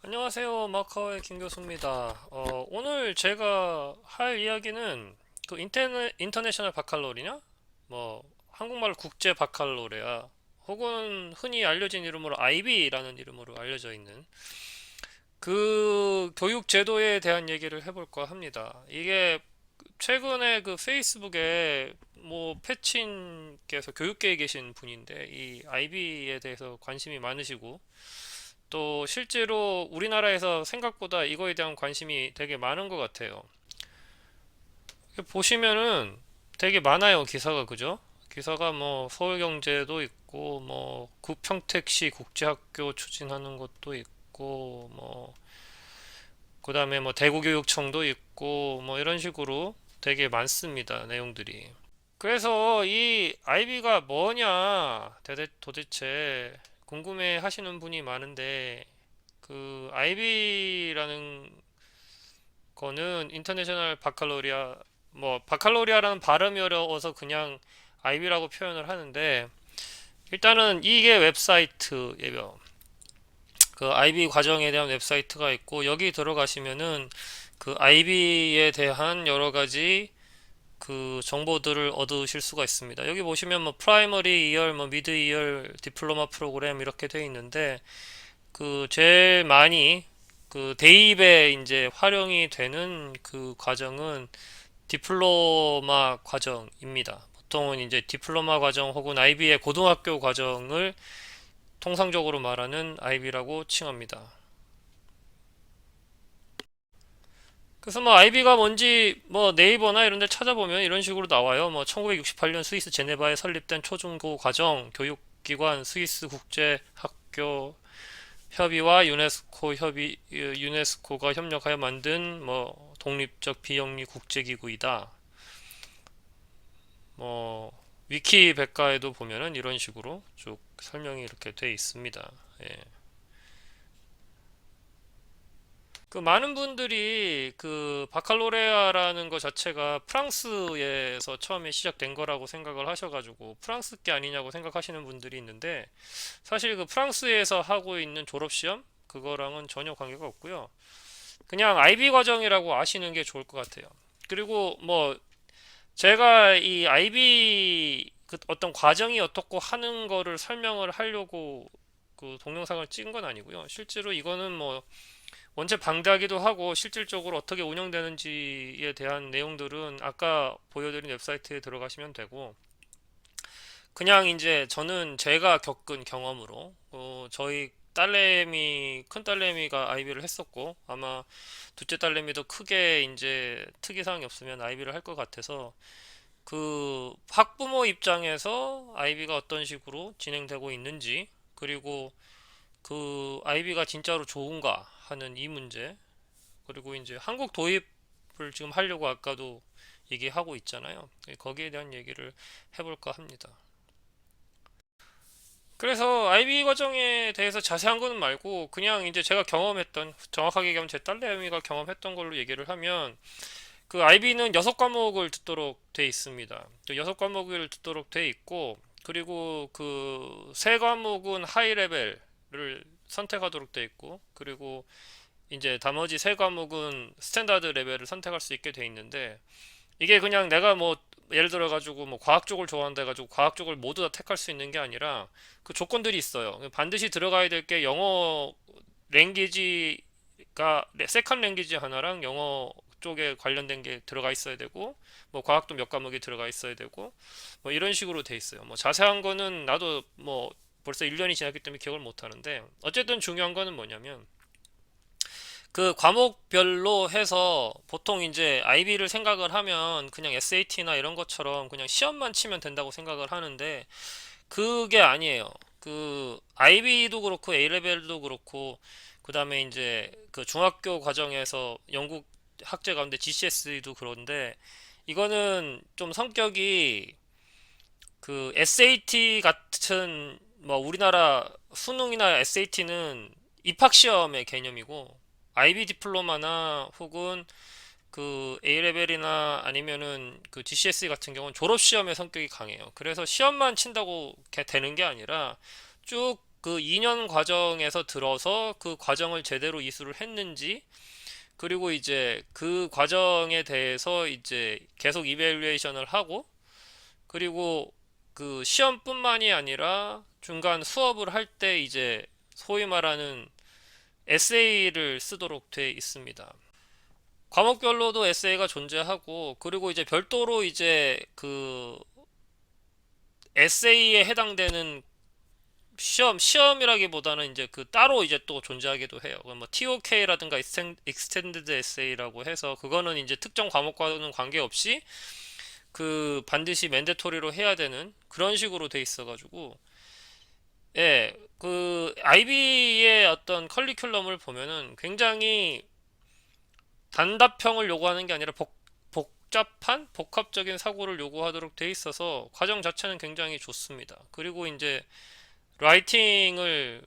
안녕하세요. 마카오의 김 교수입니다. 오늘 제가 할 이야기는 그 인터내셔널 바칼로리냐? 뭐, 한국말로 국제 바칼로레아, 혹은 흔히 알려진 이름으로 IB라는 이름으로 알려져 있는 그 교육 제도에 대한 얘기를 해볼까 합니다. 이게 최근에 그 페이스북에 뭐 패친께서 교육계에 계신 분인데 이 IB에 대해서 관심이 많으시고 또 실제로 우리나라에서 생각보다 이거에 대한 관심이 되게 많은 것 같아요. 보시면은 되게 많아요, 기사가, 그죠? 기사가 뭐 서울경제도 있고 뭐 구평택시 국제학교 추진하는 것도 있고 뭐 그다음에 뭐 대구교육청도 있고 뭐 이런 식으로 되게 많습니다, 내용들이. 그래서 이 아이비가 뭐냐 도대체 궁금해 하시는 분이 많은데 그 IB라는 거는 인터내셔널 바칼로리아, 뭐 바칼로리아라는 발음이 어려워서 그냥 IB라고 표현을 하는데, 일단은 이게 웹사이트예요. 그 IB 과정에 대한 웹사이트가 있고 여기 들어가시면은 그 IB에 대한 여러 가지 그 정보들을 얻으실 수가 있습니다. 여기 보시면 뭐 프라이머리 2열, 뭐 미드 2열, 디플로마 프로그램 이렇게 되어 있는데 그 제일 많이 그 대입에 이제 활용이 되는 그 과정은 디플로마 과정입니다. 보통은 이제 디플로마 과정 혹은 IB의 고등학교 과정을 통상적으로 말하는 IB라고 칭합니다. 그래서 뭐 IB가 뭔지 뭐 네이버나 이런 데 찾아보면 이런 식으로 나와요. 뭐 1968년 스위스 제네바에 설립된 초중고 과정 교육기관 스위스 국제학교 협의와 유네스코가 협력하여 만든 뭐 독립적 비영리 국제기구이다. 뭐 위키 백과에도 보면은 이런 식으로 쭉 설명이 이렇게 돼 있습니다. 예. 그 많은 분들이 그 바칼로레아라는 것 자체가 프랑스에서 처음에 시작된 거라고 생각을 하셔가지고 프랑스게 아니냐고 생각하시는 분들이 있는데 사실 그 프랑스에서 하고 있는 졸업시험 그거랑은 전혀 관계가 없고요. 그냥 IB 과정이라고 아시는 게 좋을 것 같아요. 그리고 뭐 제가 이 IB 그 어떤 과정이 어떻고 하는 거를 설명을 하려고 그 동영상을 찍은 건 아니고요. 실제로 이거는 뭐 원체 방대하기도 하고 실질적으로 어떻게 운영되는지에 대한 내용들은 아까 보여드린 웹사이트에 들어가시면 되고 그냥 이제 저는 제가 겪은 경험으로 저희 딸내미 큰 딸내미가 아이비를 했었고 아마 둘째 딸내미도 크게 이제 특이사항이 없으면 아이비를 할 것 같아서 그 학부모 입장에서 아이비가 어떤 식으로 진행되고 있는지 그리고 그 아이비가 진짜로 좋은가 하는 이 문제 그리고 이제 한국 도입을 지금 하려고 아까도 얘기하고 있잖아요. 거기에 대한 얘기를 해볼까 합니다. 그래서 IB 과정에 대해서 자세한 거는 말고 그냥 이제 제가 경험했던 정확하게 얘기하면 제 딸내미가 경험했던 걸로 얘기를 하면 그 IB는 6과목을 듣도록 돼 있습니다. 6과목을 듣도록 돼 있고 그리고 그 3과목은 하이 레벨을 선택하도록 돼 있고 그리고 이제 나머지 3과목은 스탠다드 레벨을 선택할 수 있게 돼 있는데 이게 그냥 내가 뭐 예를 들어 가지고 뭐 과학 쪽을 좋아한다 해가지고 과학 쪽을 모두 다 택할 수 있는 게 아니라 그 조건들이 있어요. 반드시 들어가야 될 게 영어 랭귀지가 세컨 랭귀지 하나랑 영어 쪽에 관련된 게 들어가 있어야 되고 뭐 과학도 몇 과목이 들어가 있어야 되고 뭐 이런 식으로 돼 있어요. 뭐 자세한 거는 나도 뭐 벌써 1년이 지났기 때문에 기억을 못 하는데 어쨌든 중요한 거는 뭐냐면 그 과목별로 해서 보통 이제 IB를 생각을 하면 그냥 SAT나 이런 것처럼 그냥 시험만 치면 된다고 생각을 하는데 그게 아니에요. 그 IB도 그렇고 A레벨도 그렇고 그다음에 이제 그 중학교 과정에서 영국 학제 가운데 GCSE도 그런데 이거는 좀 성격이 그 SAT 같은 뭐 우리나라 수능이나 SAT는 입학 시험의 개념이고 IB 디플로마나 혹은 그 A레벨이나 아니면은 그 GCSE 같은 경우는 졸업 시험의 성격이 강해요. 그래서 시험만 친다고 되는 게 아니라 쭉 그 2년 과정에서 들어서 그 과정을 제대로 이수를 했는지, 그리고 이제 그 과정에 대해서 이제 계속 이밸류에이션을 하고, 그리고 그 시험뿐만이 아니라 중간 수업을 할 때 이제 소위 말하는 에세이를 쓰도록 돼 있습니다. 과목별로도 에세이가 존재하고, 그리고 이제 별도로 이제 그 에세이에 해당되는 시험이라기보다는 이제 그 따로 이제 또 존재하기도 해요. 뭐 TOK라든가 익스텐디드 에세이라고 해서, 그거는 이제 특정 과목과는 관계없이 그 반드시 맨데토리로 해야 되는 그런 식으로 돼 있어가지고, 예, 그 IB의 어떤 커리큘럼을 보면은 굉장히 단답형을 요구하는 게 아니라 복잡한 복합적인 사고를 요구하도록 돼 있어서 과정 자체는 굉장히 좋습니다. 그리고 이제 라이팅을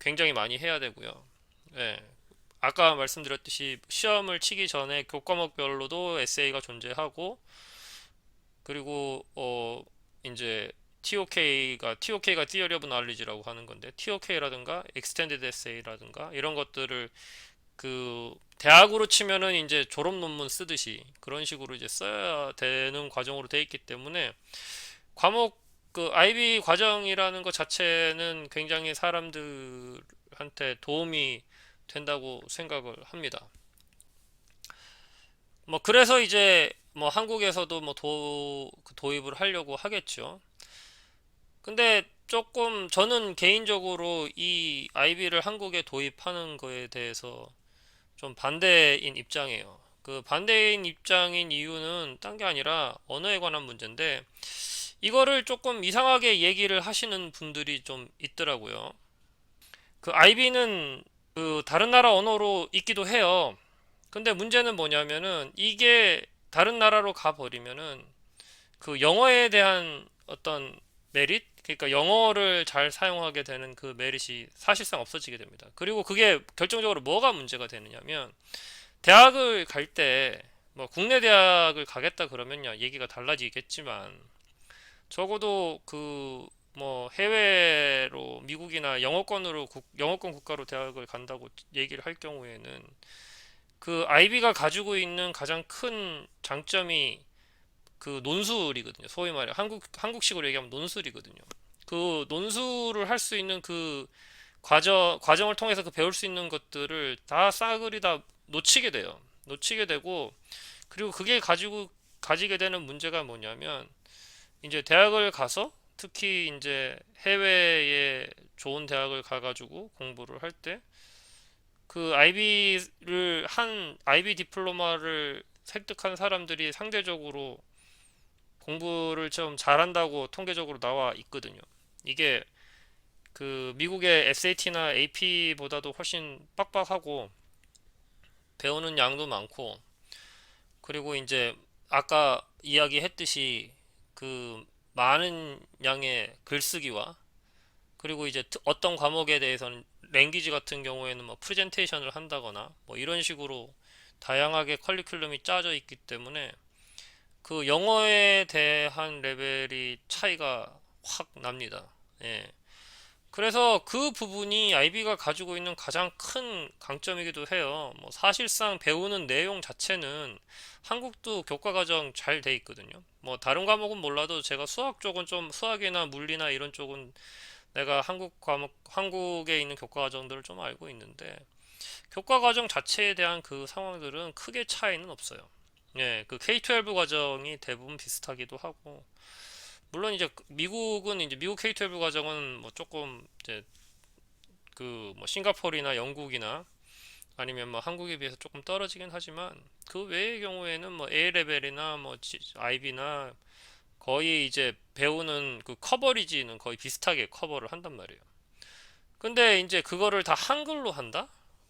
굉장히 많이 해야 되고요. 예. 아까 말씀드렸듯이 시험을 치기 전에 교과목별로도 에세이가 존재하고, 그리고 이제 TOK가 Theory of Knowledge라고 하는 건데, TOK라든가 Extended Essay라든가 이런 것들을 그 대학으로 치면은 이제 졸업 논문 쓰듯이 그런 식으로 이제 써야 되는 과정으로 돼 있기 때문에, 과목 그 IB 과정이라는 것 자체는 굉장히 사람들한테 도움이 된다고 생각을 합니다. 뭐 그래서 이제 뭐 한국에서도 뭐 도입을 하려고 하겠죠. 근데 조금 저는 개인적으로 이 IB를 한국에 도입하는 거에 대해서 좀 반대인 입장이에요. 그 반대인 입장인 이유는 딴 게 아니라 언어에 관한 문제인데, 이거를 조금 이상하게 얘기를 하시는 분들이 좀 있더라고요. 그 IB는 그 다른 나라 언어로 있기도 해요. 근데 문제는 뭐냐면은 이게 다른 나라로 가버리면은 그 영어에 대한 어떤 메릿? 그러니까 영어를 잘 사용하게 되는 그 메릿이 사실상 없어지게 됩니다. 그리고 그게 결정적으로 뭐가 문제가 되느냐면, 대학을 갈 때 뭐 국내 대학을 가겠다 그러면요 얘기가 달라지겠지만, 적어도 그 뭐 해외로 미국이나 영어권 국가로 대학을 간다고 얘기를 할 경우에는 그 IB가 가지고 있는 가장 큰 장점이 그 논술이거든요. 소위 말해 한국식으로 얘기하면 논술이거든요. 그 논술을 할 수 있는 그 과정을 통해서 그 배울 수 있는 것들을 다 싸그리 다 놓치게 돼요. 놓치게 되고, 그리고 그게 가지게 되는 문제가 뭐냐면, 이제 대학을 가서 특히 이제 해외에 좋은 대학을 가가지고 공부를 할 때 그 IB 디플로마를 획득한 사람들이 상대적으로 공부를 좀 잘한다고 통계적으로 나와 있거든요. 이게 그 미국의 SAT나 AP보다도 훨씬 빡빡하고 배우는 양도 많고, 그리고 이제 아까 이야기했듯이 그 많은 양의 글쓰기와, 그리고 이제 어떤 과목에 대해서는 랭귀지 같은 경우에는 뭐 프레젠테이션을 한다거나 뭐 이런 식으로 다양하게 커리큘럼이 짜져 있기 때문에 그 영어에 대한 레벨이 차이가 확 납니다. 예. 그래서 그 부분이 IB가 가지고 있는 가장 큰 강점이기도 해요. 뭐 사실상 배우는 내용 자체는 한국도 교과과정 잘 돼 있거든요. 뭐 다른 과목은 몰라도 제가 수학 쪽은 좀 수학이나 물리나 이런 쪽은 내가 한국에 있는 교과과정들을 좀 알고 있는데, 교과과정 자체에 대한 그 상황들은 크게 차이는 없어요. 예, 그 K-12 과정이 대부분 비슷하기도 하고, 물론 이제 미국은 이제 미국 K-12 과정은 뭐 조금 이제 그 뭐 싱가포르나 영국이나 아니면 뭐 한국에 비해서 조금 떨어지긴 하지만, 그 외의 경우에는 뭐 A레벨이나 뭐 IB나 거의 이제 배우는 그 커버리지는 거의 비슷하게 커버를 한단 말이에요. 근데 이제 그거를 다 한글로 한다?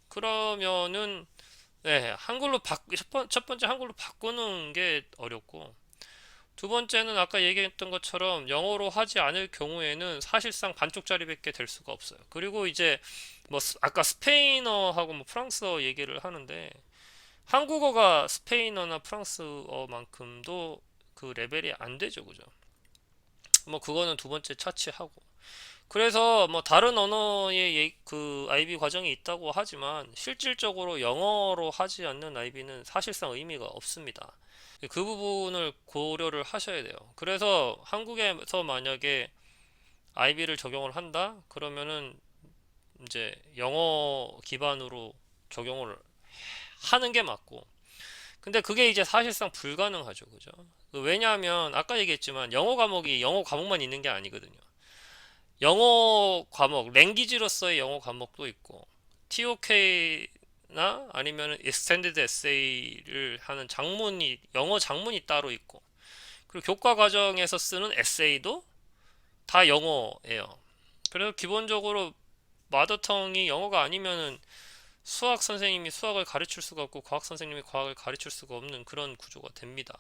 그러면은 네, 첫 번째 한글로 바꾸는 게 어렵고, 두 번째는 아까 얘기했던 것처럼 영어로 하지 않을 경우에는 사실상 반쪽짜리밖에 될 수가 없어요. 그리고 이제 뭐 아까 스페인어하고 뭐 프랑스어 얘기를 하는데, 한국어가 스페인어나 프랑스어만큼도 그 레벨이 안 되죠, 그죠? 뭐 그거는 두 번째 차치하고, 그래서 뭐 다른 언어의 그 IB 과정이 있다고 하지만 실질적으로 영어로 하지 않는 IB는 사실상 의미가 없습니다. 그 부분을 고려를 하셔야 돼요. 그래서 한국에서 만약에 IB를 적용을 한다? 그러면은 이제 영어 기반으로 적용을 하는 게 맞고. 근데 그게 이제 사실상 불가능하죠. 그죠? 왜냐하면 아까 얘기했지만 영어 과목이 영어 과목만 있는 게 아니거든요. 영어 과목, 랭귀지로서의 영어 과목도 있고, TOK나 아니면 Extended Essay를 하는 장문이, 영어 장문이 따로 있고, 그리고 교과 과정에서 쓰는 에세이도 다 영어예요. 그래서 기본적으로 마더텅이 영어가 아니면은 수학 선생님이 수학을 가르칠 수가 없고, 과학 선생님이 과학을 가르칠 수가 없는 그런 구조가 됩니다.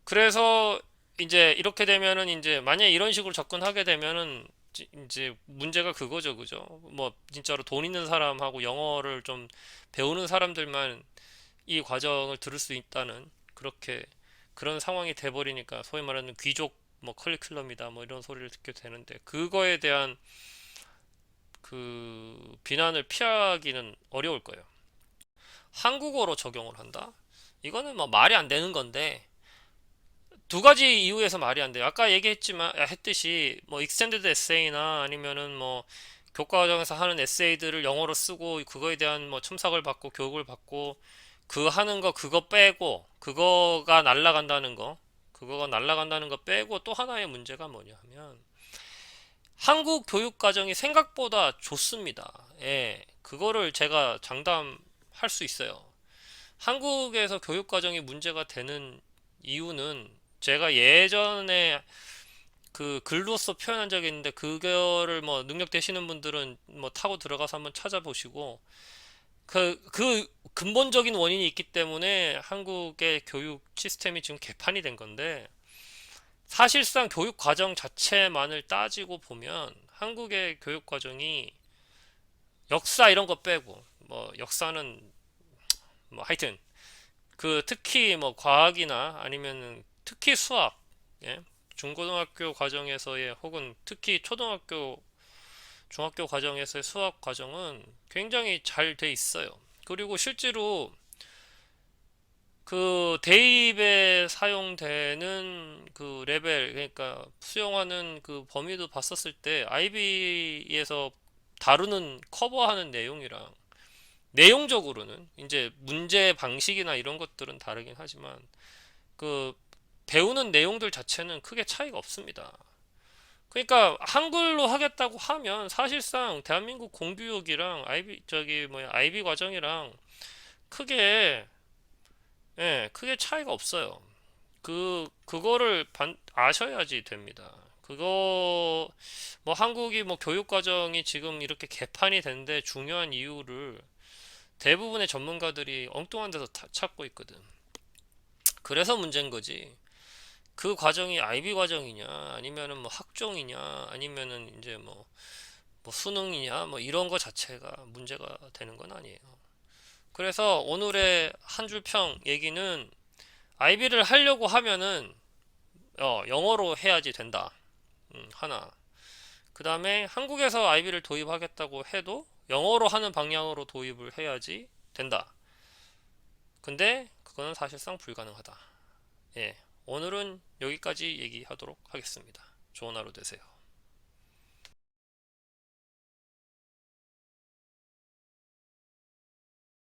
그래서 이제 이렇게 되면은 이제 만약에 이런 식으로 접근하게 되면은 이제 문제가 그거죠, 그죠? 뭐 진짜로 돈 있는 사람하고 영어를 좀 배우는 사람들만 이 과정을 들을 수 있다는 그렇게 그런 상황이 돼버리니까 소위 말하는 귀족 뭐 커리큘럼이다 뭐 이런 소리를 듣게 되는데 그거에 대한 그 비난을 피하기는 어려울 거예요. 한국어로 적용을 한다? 이거는 뭐 말이 안 되는 건데 두 가지 이유에서 말이 안 돼요. 아까 얘기했지만 했듯이 뭐 익스텐디드 에세이나 아니면은 뭐 교과 과정에서 하는 에세이들을 영어로 쓰고 그거에 대한 뭐 첨삭을 받고 교육을 받고 그 하는 거 그거 빼고 그거가 날라간다는 거 빼고 또 하나의 문제가 뭐냐 하면 한국 교육 과정이 생각보다 좋습니다. 예. 그거를 제가 장담할 수 있어요. 한국에서 교육 과정이 문제가 되는 이유는 제가 예전에 그 글로써 표현한 적이 있는데 그거를 뭐 능력 되시는 분들은 뭐 타고 들어가서 한번 찾아보시고 그 근본적인 원인이 있기 때문에 한국의 교육 시스템이 지금 개판이 된 건데 사실상 교육 과정 자체만을 따지고 보면 한국의 교육 과정이 역사 이런 거 빼고 뭐 역사는 뭐 하여튼 그 특히 뭐 과학이나 아니면은 특히 수학, 예? 중고등학교 과정에서의 혹은 특히 초등학교, 중학교 과정에서의 수학 과정은 굉장히 잘 돼 있어요. 그리고 실제로 그 대입에 사용되는 그 레벨, 그러니까 수용하는 그 범위도 봤었을 때 IB에서 다루는 커버하는 내용이랑 내용적으로는 이제 문제 방식이나 이런 것들은 다르긴 하지만 그 배우는 내용들 자체는 크게 차이가 없습니다. 그러니까 한글로 하겠다고 하면 사실상 대한민국 공교육이랑 IB 저기 뭐야 IB 과정이랑 크게 크게 차이가 없어요. 그거를 아셔야지 됩니다. 그거 뭐 한국이 뭐 교육 과정이 지금 이렇게 개판이 된데 중요한 이유를 대부분의 전문가들이 엉뚱한 데서 찾고 있거든. 그래서 문제인 거지. 그 과정이 IB 과정이냐, 아니면은 뭐 학종이냐, 아니면은 이제 뭐 수능이냐, 뭐 이런 거 자체가 문제가 되는 건 아니에요. 그래서 오늘의 한 줄 평 얘기는 IB를 하려고 하면은 영어로 해야지 된다. 하나. 그 다음에 한국에서 IB를 도입하겠다고 해도 영어로 하는 방향으로 도입을 해야지 된다. 근데 그거는 사실상 불가능하다. 예. 오늘은 여기까지 얘기하도록 하겠습니다. 좋은 하루 되세요.